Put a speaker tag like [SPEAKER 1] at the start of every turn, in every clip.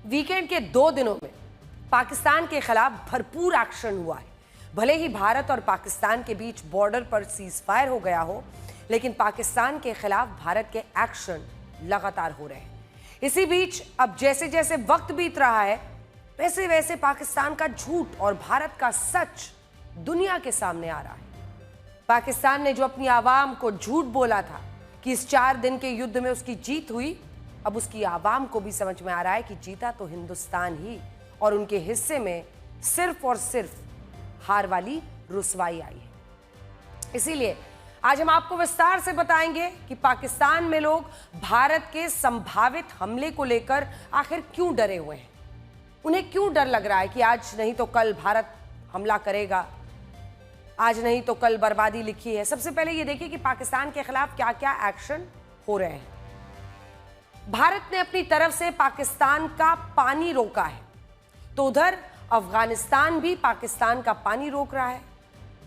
[SPEAKER 1] Weekend के 2 दिनों में पाकिस्तान के खिलाफ भरपूर एक्शन हुआ है। भले ही भारत और पाकिस्तान के बीच बॉर्डर पर सीज फायर हो गया हो, लेकिन पाकिस्तान के खिलाफ भारत के एक्शन लगातार हो रहे हैं। इसी बीच अब जैसे जैसे वक्त बीत रहा है, वैसे वैसे पाकिस्तान का झूठ और भारत का सच दुनिया के सामने आ रहा है। पाकिस्तान ने जो अपनी आवाम को झूठ बोला था कि इस 4 दिन के युद्ध में उसकी जीत हुई, अब उसकी आवाम को भी समझ में आ रहा है कि जीता तो हिंदुस्तान ही, और उनके हिस्से में सिर्फ और सिर्फ हार वाली रुसवाई आई है। इसीलिए आज हम आपको विस्तार से बताएंगे कि पाकिस्तान में लोग भारत के संभावित हमले को लेकर आखिर क्यों डरे हुए हैं। उन्हें क्यों डर लग रहा है कि आज नहीं तो कल भारत हमला करेगा, आज नहीं तो कल बर्बादी लिखी है। सबसे पहले ये देखिए कि पाकिस्तान के खिलाफ क्या क्या एक्शन हो रहे हैं। भारत ने अपनी तरफ से पाकिस्तान का पानी रोका है, तो उधर अफगानिस्तान भी पाकिस्तान का पानी रोक रहा है।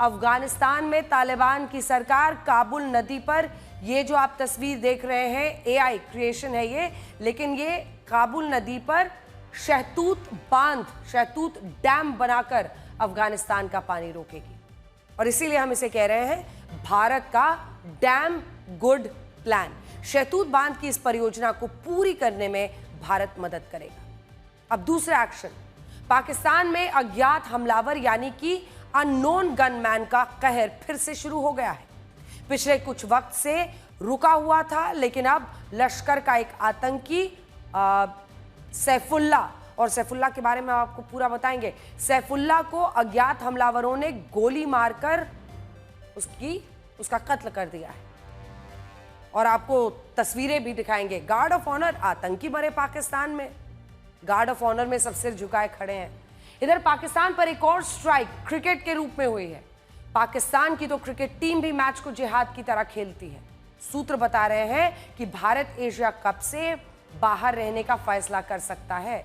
[SPEAKER 1] अफगानिस्तान में तालिबान की सरकार काबुल नदी पर, ये जो आप तस्वीर देख रहे हैं एआई क्रिएशन है ये, लेकिन ये काबुल नदी पर शहतूत बांध, शहतूत डैम बनाकर अफगानिस्तान का पानी रोकेगी। और इसीलिए हम इसे कह रहे हैं भारत का डैम गुड प्लान। शहतूत बांध की इस परियोजना को पूरी करने में भारत मदद करेगा। अब दूसरा एक्शन, पाकिस्तान में अज्ञात हमलावर यानी कि अननोन गनमैन का कहर फिर से शुरू हो गया है। पिछले कुछ वक्त से रुका हुआ था, लेकिन अब लश्कर का एक आतंकी सैफुल्ला, और सैफुल्ला के बारे में आपको पूरा बताएंगे। सैफुल्ला को अज्ञात हमलावरों ने गोली मारकर उसका कत्ल कर दिया है, और आपको तस्वीरें भी दिखाएंगे। गार्ड ऑफ ऑनर आतंकी मरे पाकिस्तान में, गार्ड ऑफ ऑनर में सब सिर झुकाए खड़े हैं। इधर पाकिस्तान पर एक और स्ट्राइक क्रिकेट के रूप में हुई है। पाकिस्तान की तो क्रिकेट टीम भी मैच को जिहाद की तरह खेलती है। सूत्र बता रहे हैं कि भारत एशिया कप से बाहर रहने का फैसला कर सकता है,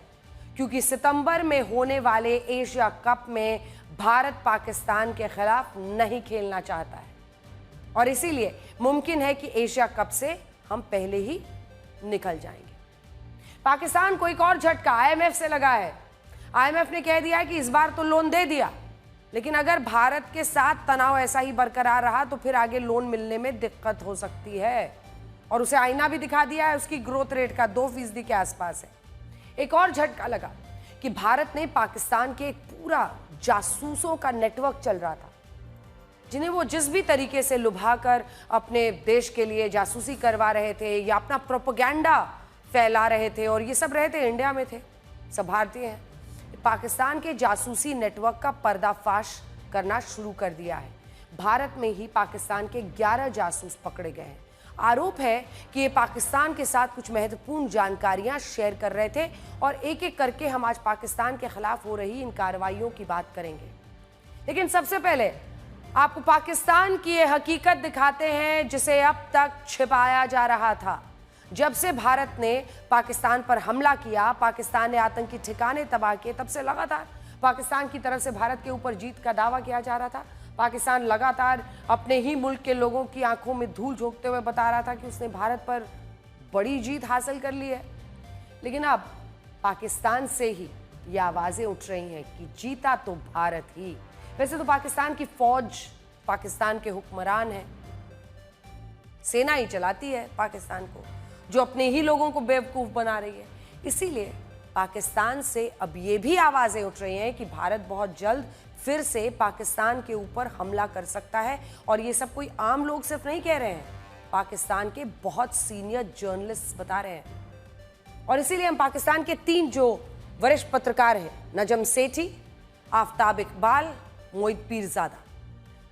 [SPEAKER 1] क्योंकि सितंबर में होने वाले एशिया कप में भारत पाकिस्तान के खिलाफ नहीं खेलना चाहता है, और इसीलिए मुमकिन है कि एशिया कप से हम पहले ही निकल जाएंगे। पाकिस्तान को एक और झटका आईएमएफ से लगा है। आईएमएफ ने कह दिया है कि इस बार तो लोन दे दिया, लेकिन अगर भारत के साथ तनाव ऐसा ही बरकरार रहा तो फिर आगे लोन मिलने में दिक्कत हो सकती है। और उसे आईना भी दिखा दिया है, उसकी ग्रोथ रेट का 2% के आसपास है। एक और झटका लगा कि भारत ने पाकिस्तान के एक पूरा जासूसों का नेटवर्क चल रहा था, जिन्हें वो जिस भी तरीके से लुभाकर अपने देश के लिए जासूसी करवा रहे थे या अपना प्रोपेगेंडा फैला रहे थे, और ये सब रहे थे इंडिया में थे, सब भारतीय हैं। पाकिस्तान के जासूसी नेटवर्क का पर्दाफाश करना शुरू कर दिया है। भारत में ही पाकिस्तान के 11 जासूस पकड़े गए हैं। आरोप है कि ये पाकिस्तान के साथ कुछ महत्वपूर्ण जानकारियां शेयर कर रहे थे, और एक एक करके हम आज पाकिस्तान के खिलाफ हो रही इन कार्रवाइयों की बात करेंगे। लेकिन सबसे पहले आपको पाकिस्तान की ये हकीकत दिखाते हैं जिसे अब तक छिपाया जा रहा था। जब से भारत ने पाकिस्तान पर हमला किया, पाकिस्तान ने आतंकी ठिकाने तबाह किए, तब से लगातार पाकिस्तान की तरफ से भारत के ऊपर जीत का दावा किया जा रहा था। पाकिस्तान लगातार अपने ही मुल्क के लोगों की आंखों में धूल झोंकते हुए बता रहा था कि उसने भारत पर बड़ी जीत हासिल कर ली है। लेकिन अब पाकिस्तान से ही ये आवाजें उठ रही हैं कि जीता तो भारत ही। वैसे तो पाकिस्तान की फौज पाकिस्तान के हुक्मरान है, सेना ही चलाती है पाकिस्तान को, जो अपने ही लोगों को बेवकूफ बना रही है। इसीलिए पाकिस्तान से अब ये भी आवाजें उठ रही हैं कि भारत बहुत जल्द फिर से पाकिस्तान के ऊपर हमला कर सकता है। और ये सब कोई आम लोग सिर्फ नहीं कह रहे हैं, पाकिस्तान के बहुत सीनियर जर्नलिस्ट बता रहे हैं। और इसीलिए हम पाकिस्तान के 3 जो वरिष्ठ पत्रकार हैं, नजम सेठी, आफ्ताब इकबाल, मोहित पीरजादा,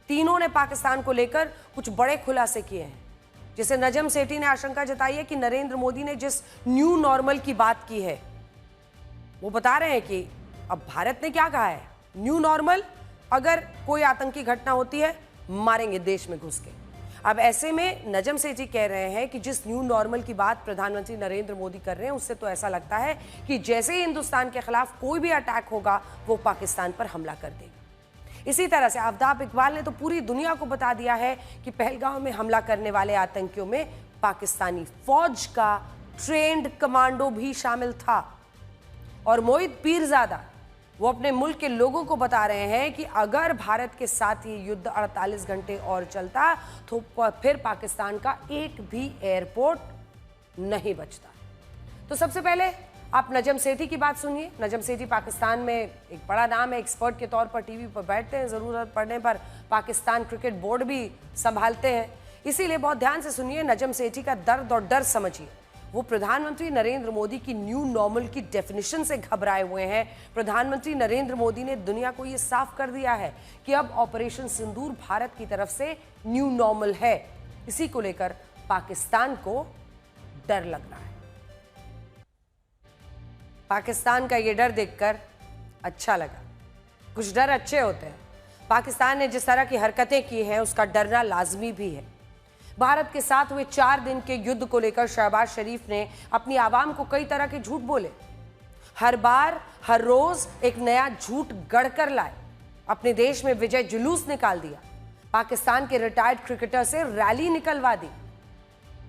[SPEAKER 1] तीनों ने पाकिस्तान को लेकर कुछ बड़े खुलासे किए हैं। जैसे नजम सेठी ने आशंका जताई है कि नरेंद्र मोदी ने जिस न्यू नॉर्मल की बात की है, वो बता रहे हैं कि अब भारत ने क्या कहा है, न्यू नॉर्मल, अगर कोई आतंकी घटना होती है मारेंगे देश में घुस के। अब ऐसे में नजम सेठी कह रहे हैं कि जिस न्यू नॉर्मल की बात प्रधानमंत्री नरेंद्र मोदी कर रहे हैं, उससे तो ऐसा लगता है कि जैसे ही हिंदुस्तान के खिलाफ कोई भी अटैक होगा वो पाकिस्तान पर हमला कर देगा। इसी तरह से आफ्ताब इकबाल ने तो पूरी दुनिया को बता दिया है कि पहलगाम में हमला करने वाले आतंकियों में पाकिस्तानी फौज का ट्रेंड कमांडो भी शामिल था। और मोहित पीरजादा वो अपने मुल्क के लोगों को बता रहे हैं कि अगर भारत के साथ ये युद्ध 48 घंटे और चलता तो फिर पाकिस्तान का एक भी एयरपोर्ट नहीं बचता। तो सबसे पहले आप नजम सेठी की बात सुनिए। नजम सेठी पाकिस्तान में एक बड़ा नाम है, एक्सपर्ट के तौर पर टीवी पर बैठते हैं, ज़रूरत पड़ने पर पाकिस्तान क्रिकेट बोर्ड भी संभालते हैं, इसीलिए बहुत ध्यान से सुनिए। नजम सेठी का दर्द और डर समझिए। वो प्रधानमंत्री नरेंद्र मोदी की न्यू नॉर्मल की डेफिनेशन से घबराए हुए हैं। प्रधानमंत्री नरेंद्र मोदी ने दुनिया को ये साफ कर दिया है कि अब ऑपरेशन सिंदूर भारत की तरफ से न्यू नॉर्मल है। इसी को लेकर पाकिस्तान को डर लग रहा है। पाकिस्तान का ये डर देखकर अच्छा लगा। कुछ डर अच्छे होते हैं। पाकिस्तान ने जिस तरह की हरकतें की हैं उसका डरना लाजमी भी है। भारत के साथ हुए 4 दिन के युद्ध को लेकर शहबाज शरीफ ने अपनी आवाम को कई तरह के झूठ बोले। हर बार हर रोज एक नया झूठ गढ़कर लाए। अपने देश में विजय जुलूस निकाल दिया। पाकिस्तान के रिटायर्ड क्रिकेटर से रैली निकलवा दी।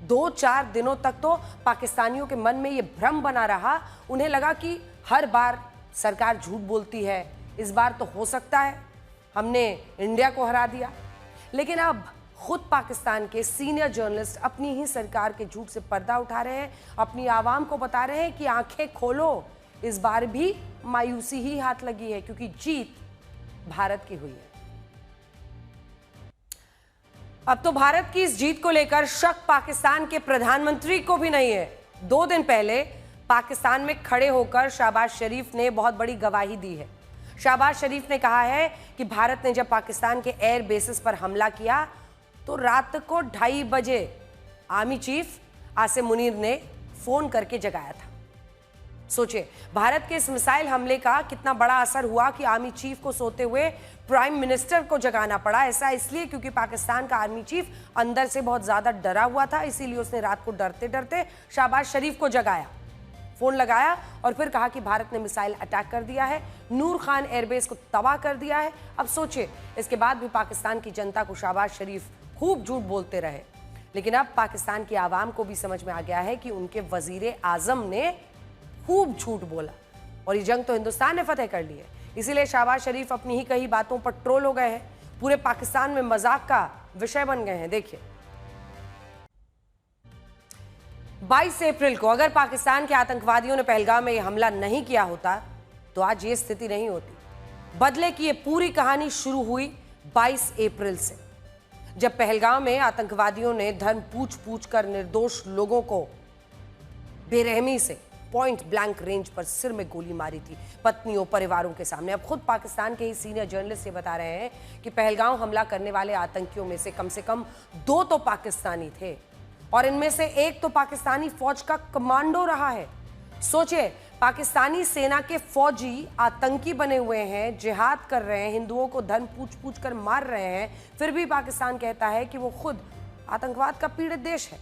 [SPEAKER 1] 2-4 दिनों तक तो पाकिस्तानियों के मन में यह भ्रम बना रहा। उन्हें लगा कि हर बार सरकार झूठ बोलती है, इस बार तो हो सकता है हमने इंडिया को हरा दिया। लेकिन अब खुद पाकिस्तान के सीनियर जर्नलिस्ट अपनी ही सरकार के झूठ से पर्दा उठा रहे हैं, अपनी आवाम को बता रहे हैं कि आंखें खोलो, इस बार भी मायूसी ही हाथ लगी है, क्योंकि जीत भारत की हुई है। अब तो भारत की इस जीत को लेकर शक पाकिस्तान के प्रधानमंत्री को भी नहीं है। 2 दिन पहले पाकिस्तान में खड़े होकर शहबाज शरीफ ने बहुत बड़ी गवाही दी है। शहबाज शरीफ ने कहा है कि भारत ने जब पाकिस्तान के एयर बेसिस पर हमला किया तो रात को 2:30 बजे आर्मी चीफ आसिम मुनीर ने फोन करके जगाया था। सोचिए, भारत के इस मिसाइल हमले का कितना बड़ा असर हुआ कि आर्मी चीफ को सोते हुए प्राइम मिनिस्टर को जगाना पड़ा। ऐसा इसलिए क्योंकि पाकिस्तान का आर्मी चीफ अंदर से बहुत ज्यादा डरा हुआ था, इसीलिए उसने रात को डरते डरते शहबाज शरीफ को जगाया, फोन लगाया और फिर कहा कि भारत ने मिसाइल अटैक कर दिया है, नूर खान एयरबेस को तबाह कर दिया है। अब सोचिए, इसके बाद भी पाकिस्तान की जनता को शहबाज शरीफ खूब झूठ बोलते रहे, लेकिन अब पाकिस्तान की आवाम को भी समझ में आ गया है कि उनके वजीर आजम ने खूब झूठ बोला और ये जंग तो हिंदुस्तान ने फतेह कर ली है। इसीलिए शहबाज शरीफ अपनी ही कही बातों पर ट्रोल हो गए हैं, पूरे पाकिस्तान में मजाक का विषय बन गए हैं। देखिए, 22 अप्रैल को अगर पाकिस्तान के आतंकवादियों ने पहलगाम में यह हमला नहीं किया होता तो आज ये स्थिति नहीं होती। बदले की ये पूरी कहानी शुरू हुई 22 अप्रैल से, जब पहलगाम में आतंकवादियों ने धर्म पूछ कर निर्दोष लोगों को बेरहमी से पॉइंट ब्लैंक रेंज पर सिर में गोली मारी थी, पत्नियों परिवारों के सामने। अब खुद पाकिस्तान के ही सीनियर जर्नलिस्ट ये बता रहे हैं कि पहलगाम हमला करने वाले आतंकियों में से कम 2 तो पाकिस्तानी थे और इनमें से एक तो पाकिस्तानी फौज का कमांडो रहा है। सोचिए, पाकिस्तानी सेना के फौजी आतंकी बने हुए हैं, जिहाद कर रहे हैं, हिंदुओं को धर्म पूछ कर मार रहे हैं, फिर भी पाकिस्तान कहता है कि वो खुद आतंकवाद का पीड़ित देश है।